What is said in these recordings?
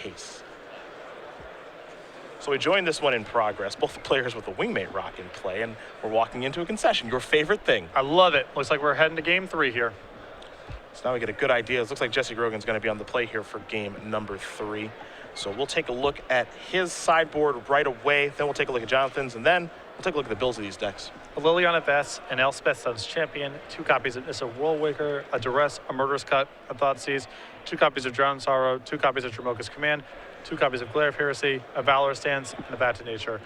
case. So we joined this one in progress, both the players with a Wingmate Rock in play, and we're walking into a concession, your favorite thing. I love it. Looks like we're heading to game 3 here. So now we get a good idea. It looks like Jesse Grogan's going to be on the play here for game number 3. So we'll take a look at his sideboard right away, then we'll take a look at Jonathan's, and then we'll take a look at the builds of these decks. A Liliana Vess, an Elspeth Sun's Champion, 2 copies of Issa Worldwaker, a Duress, a Murderous Cut, a Thoughtseize, 2 copies of Drowned Sorrow, 2 copies of Dromoka's Command, 2 copies of Glare of Heresy, a Valorous Stance, and a Bat to Nature.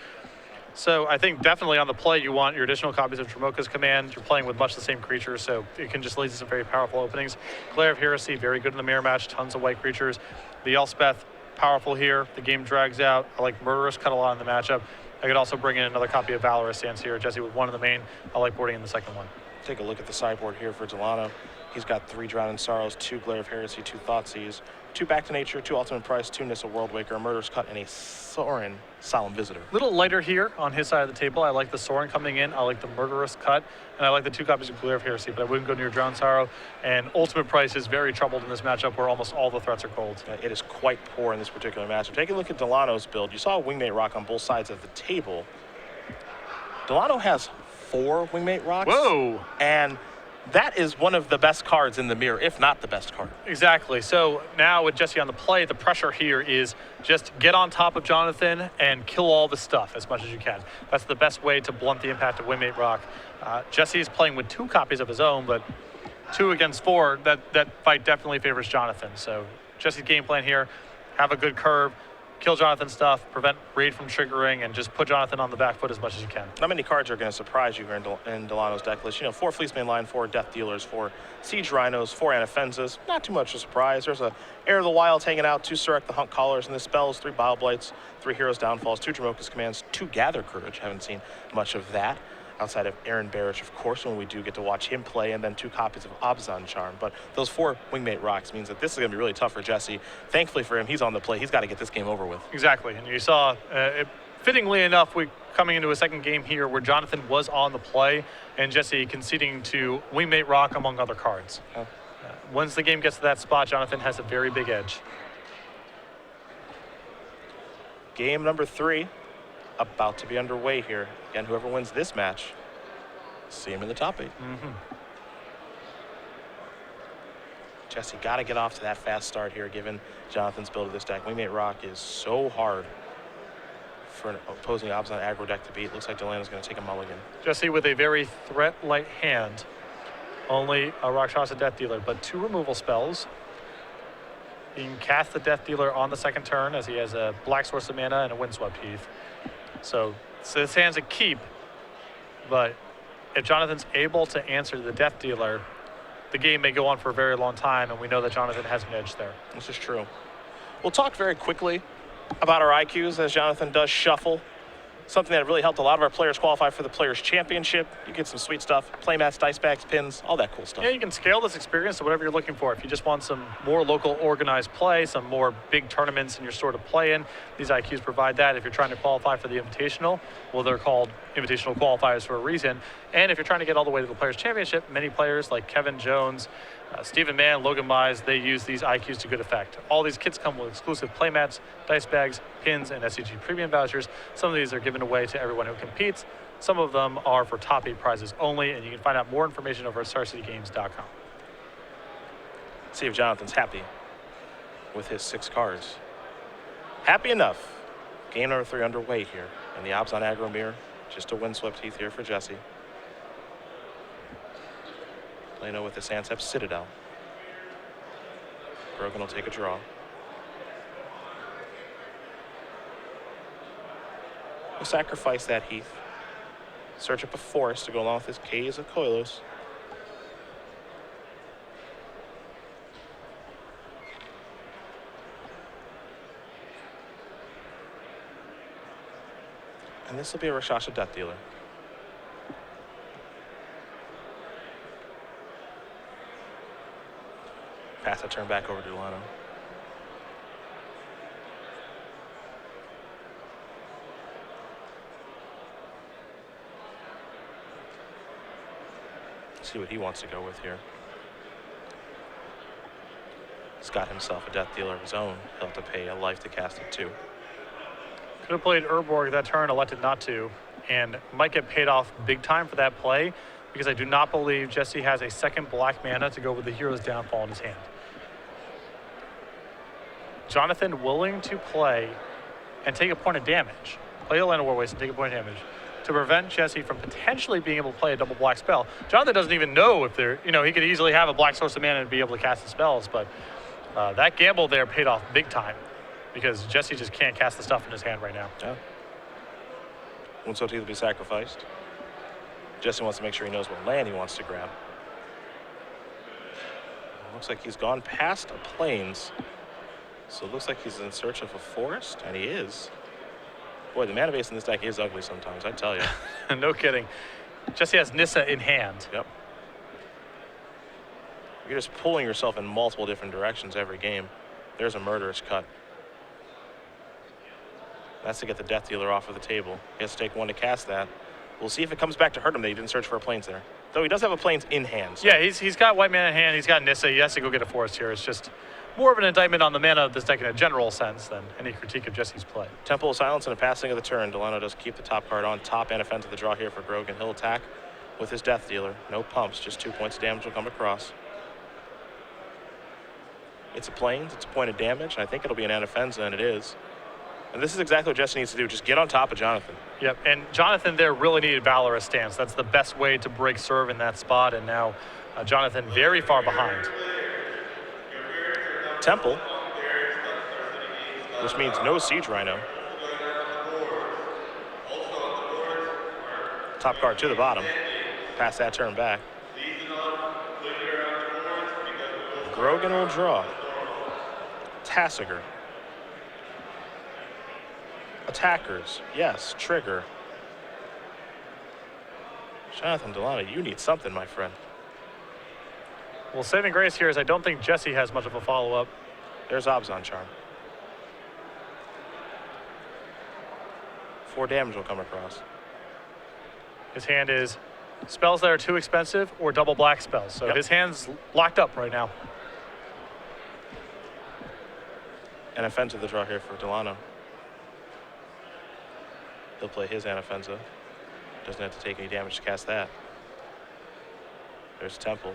So I think definitely on the play you want your additional copies of Dromoka's Command. You're playing with much the same creatures, so it can just lead to some very powerful openings. Glare of Heresy, very good in the mirror match, tons of white creatures. The Elspeth, powerful here. The game drags out. I like Murderous Cut a lot in the matchup. I could also bring in another copy of Valorous Stance here. Jesse with 1 in the main. I like boarding in the second one. Take a look at the sideboard here for Delano. He's got 3 Drowned Sorrows, 2 Glare of Heresy, 2 Thoughtseize, 2 Back to Nature, 2 Ultimate Price, 2 Nissa Worldwaker, a Murderous Cut, and a Sorin Solemn Visitor. A little lighter here on his side of the table. I like the Sorin coming in. I like the Murderous Cut, and I like the 2 copies of Glare of Heresy, but I wouldn't go near Drowned Sorrow. And Ultimate Price is very troubled in this matchup where almost all the threats are cold. It is quite poor in this particular matchup. Take a look at Delano's build. You saw a Wingmate Rock on both sides of the table. Delano has 4 Wingmate Rocks. Whoa! And that is one of the best cards in the mirror, if not the best card. Exactly. So now with Jesse on the play, the pressure here is just get on top of Jonathan and kill all the stuff as much as you can. That's the best way to blunt the impact of Wingmate Rock. Jesse is playing with 2 copies of his own, but 2 against 4, that fight definitely favors Jonathan. So Jesse's game plan here, have a good curve, kill Jonathan's stuff, prevent raid from triggering, and just put Jonathan on the back foot as much as you can. Not many cards are going to surprise you here in Delano's deck list. You know, 4 Fleeceman Line, 4 Death Dealers, 4 Siege Rhinos, 4 Anafenzas. Not too much of a surprise. There's a Heir of the Wild hanging out, 2 Surek the Hunt Callers, and the spells, 3 Bile Blights, 3 Heroes Downfalls, 2 Dromoka's Commands, 2 Gather Courage. Haven't seen much of that outside of Aaron Barrich, of course, when we do get to watch him play, and then 2 copies of Abzan Charm. But those 4 Wingmate Rocks means that this is going to be really tough for Jesse. Thankfully for him, he's on the play. He's got to get this game over with. Exactly, and you saw, fittingly enough, we coming into a second game here where Jonathan was on the play, and Jesse conceding to Wingmate Rock among other cards. Once the game gets to that spot, Jonathan has a very big edge. Game number 3. About to be underway here. Again, whoever wins this match, see him in the top 8. Jesse got to get off to that fast start here, given Jonathan's build of this deck. Wingmate Rock is so hard for an opposing Abzan aggro deck to beat. Looks like Delano's going to take a mulligan. Jesse with a very threat-light hand. Only a Rakshasa Death Dealer, but 2 removal spells. He can cast the Death Dealer on the second turn as he has a Black Source of Mana and a Windswept Heath. So this hand's a keep, but if Jonathan's able to answer the Death Dealer, the game may go on for a very long time, and we know that Jonathan has an edge there. This is true. We'll talk very quickly about our IQs as Jonathan does shuffle. Something that really helped a lot of our players qualify for the Players' Championship. You get some sweet stuff, playmats, dice bags, pins, all that cool stuff. Yeah, you can scale this experience to whatever you're looking for. If you just want some more local organized play, some more big tournaments in your store to play in, these IQs provide that. If you're trying to qualify for the Invitational, well, they're called Invitational qualifiers for a reason. And if you're trying to get all the way to the Players' Championship, many players like Kevin Jones, Stephen Mann, Logan Mize, they use these IQs to good effect. All these kits come with exclusive playmats, dice bags, pins, and SCG premium vouchers. Some of these are given away to everyone who competes. Some of them are for top 8 prizes only, and you can find out more information over at StarCityGames.com. See if Jonathan's happy with his 6 cards. Happy enough. Game number 3 underway here in the Abzan aggro mirror. Just a Windswept Heath here for Jesse. Delano with the Sansept Citadel. Grogan will take a draw. We'll sacrifice that Heath. Search up a forest to go along with his Caves of Koilos. And this will be a Rakshasa Death Dealer. Pass that turn back over to Delano. See what he wants to go with here. He's got himself a Death Dealer of his own. He'll have to pay a life to cast it too. Could have played Urborg that turn, elected not to, and might get paid off big time for that play, because I do not believe Jesse has a second black mana to go with the Hero's Downfall in his hand. Jonathan willing to play and take a point of damage. Play a Land of War Waste and take a point of damage to prevent Jesse from potentially being able to play a double black spell. Jonathan doesn't even know if they're, he could easily have a black source of mana and be able to cast the spells, but that gamble there paid off big time because Jesse just can't cast the stuff in his hand right now. Yeah. Won't so to be sacrificed. Jesse wants to make sure he knows what land he wants to grab. Looks like he's gone past a plains. So it looks like he's in search of a forest, and he is. Boy, the mana base in this deck is ugly sometimes, I tell you. No kidding. Jesse has Nissa in hand. Yep. You're just pulling yourself in multiple different directions every game. There's a murderous cut. That's to get the Death Dealer off of the table. He has to take one to cast that. We'll see if it comes back to hurt him that he didn't search for a plains there. Though he does have a plains in hand. So. Yeah, he's got white mana in hand. He's got Nissa. He has to go get a forest here. It's just more of an indictment on the mana of this deck in a general sense than any critique of Jesse's play. Temple of Silence and a passing of the turn. Delano does keep the top card on top and offensive the draw here for Grogan. He'll attack with his Death Dealer. No pumps, just 2 points of damage will come across. It's a plains, it's a point of damage, and I think it'll be an Anafenza, and it is. And this is exactly what Jesse needs to do, just get on top of Jonathan. Yep, and Jonathan there really needed Valorous Stance. That's the best way to break serve in that spot, and now Jonathan very far behind. Temple, which means no Siege Rhino. Top card to the bottom. Pass that turn back. Grogan will draw. Tassiger. Attackers, yes, trigger. Jonathan Delano, you need something, my friend. Well, saving grace here is I don't think Jesse has much of a follow-up. There's Obzon Charm. 4 damage will come across. His hand is spells that are too expensive or double black spells. So his hand's locked up right now. And offensive the draw here for Delano. He'll play his Anafenza. Doesn't have to take any damage to cast that. There's Temple.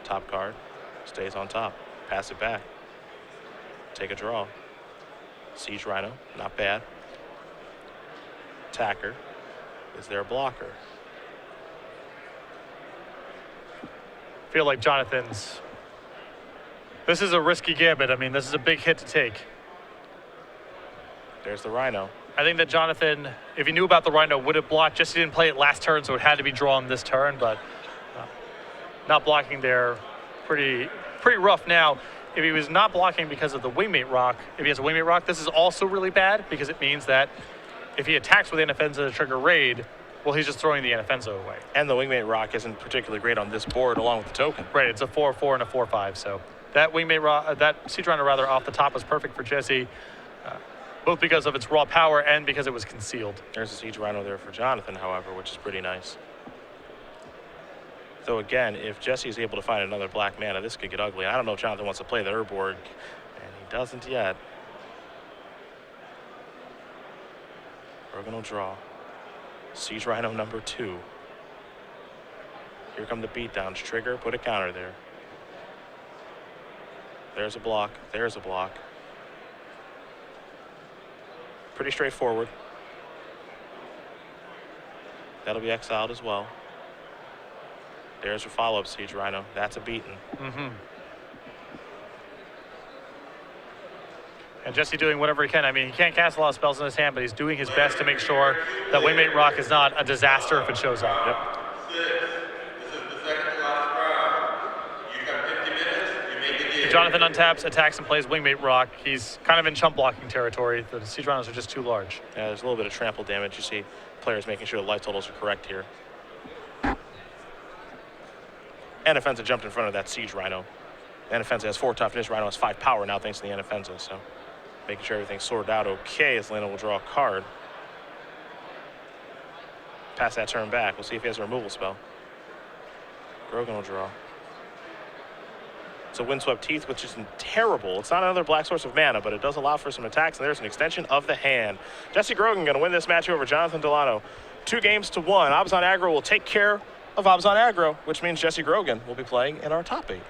Top card. Stays on top. Pass it back. Take a draw. Siege Rhino. Not bad. Attacker. Is there a blocker? Feel like Jonathan's... This is a risky gambit. I mean, this is a big hit to take. There's the Rhino. I think that Jonathan, if he knew about the Rhino, would have blocked. Just he didn't play it last turn, so it had to be drawn this turn, but not blocking there, pretty rough. Now, if he was not blocking because of the Wingmate Rock, if he has a Wingmate Rock, this is also really bad because it means that if he attacks with Anafenza to trigger raid, well, he's just throwing the Anafenza away. And the Wingmate Rock isn't particularly great on this board along with the token. Right, it's a 4/4 and a 4/5, so that Wingmate Rock, that Siege Rhino rather off the top was perfect for Jesse. Both because of its raw power and because it was concealed. There's a Siege Rhino there for Jonathan, however, which is pretty nice. Though again, if Jesse is able to find another black mana, this could get ugly. I don't know if Jonathan wants to play the Urborg, and he doesn't yet. We're gonna draw. Siege Rhino number 2. Here come the beatdowns. Trigger, put a counter there. There's a block, there's a block. Pretty straightforward. That'll be exiled as well. There's your follow-up Siege Rhino. That's a beaten. And Jesse doing whatever he can. I mean, he can't cast a lot of spells in his hand, but he's doing his best to make sure that Wingmate Rock is not a disaster if it shows up. Yep. Jonathan untaps, attacks, and plays Wingmate Rock. He's kind of in chump blocking territory. The Siege Rhinos are just too large. Yeah, there's a little bit of trample damage. You see players making sure the life totals are correct here. Anafenza jumped in front of that Siege Rhino. Anafenza has 4 toughness. Rhino has 5 power now thanks to the Anafenza. So making sure everything's sorted out okay as Lena will draw a card. Pass that turn back. We'll see if he has a removal spell. Grogan will draw. It's a Windswept Teeth, which isn't terrible. It's not another black source of mana, but it does allow for some attacks, and there's an extension of the hand. Jesse Grogan going to win this match over Jonathan Delano. 2-1. Abzan Aggro will take care of Abzan Aggro, which means Jesse Grogan will be playing in our top 8.